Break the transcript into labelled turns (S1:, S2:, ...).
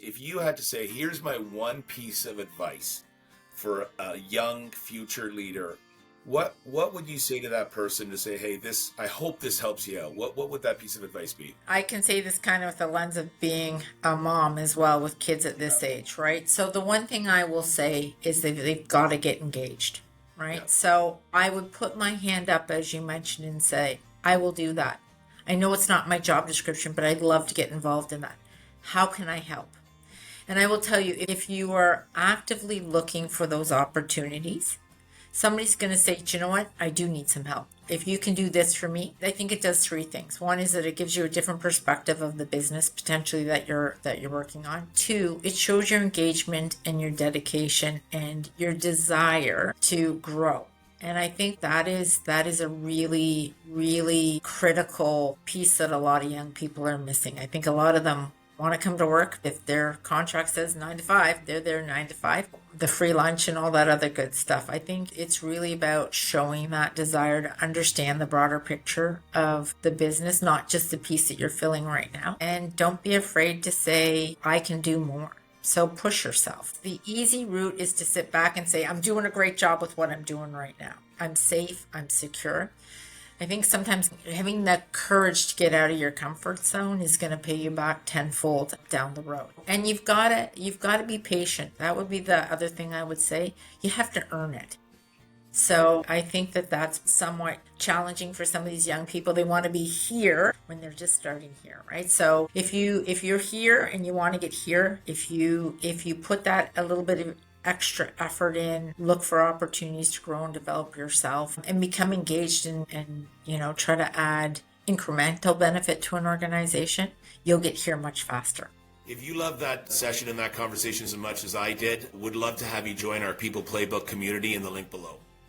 S1: if you had to say, here's my one piece of advice for a young future leader, what would you say to that person to say, hey, this, I hope this helps you out? What would that piece of advice be?
S2: I can say this kind of with the lens of being a mom as well with kids at this age, right? So the one thing I will say is that they've got to get engaged, right?
S1: Yeah.
S2: So I would put my hand up, as you mentioned, and say, I will do that. I know it's not my job description, but I'd love to get involved in that. How can I help? And I will tell you, if you are actively looking for those opportunities, somebody's going to say, do you know what? I do need some help. If you can do this for me, I think it does three things. One is that it gives you a different perspective of the business potentially that you're working on. Two, it shows your engagement and your dedication and your desire to grow. And I think that is a really, really critical piece that a lot of young people are missing. I think a lot of them want to come to work. If their contract says 9 to 5, they're there 9 to 5. The free lunch and all that other good stuff. I think it's really about showing that desire to understand the broader picture of the business, not just the piece that you're filling right now. And don't be afraid to say, I can do more. So push yourself. The easy route is to sit back and say, I'm doing a great job with what I'm doing right now. I'm safe, I'm secure. I think sometimes having that courage to get out of your comfort zone is going to pay you back tenfold down the road. And you've got to be patient. That would be the other thing I would say. You have to earn it. So I think that that's somewhat challenging for some of these young people. They want to be here when they're just starting here, right? So if you're here and you want to get here, if you put that a little bit of extra effort in, look for opportunities to grow and develop yourself and become engaged and try to add incremental benefit to an organization, you'll get here much faster.
S1: If you love that session and that conversation as much as I did, would love to have you join our People Playbook community in the link below.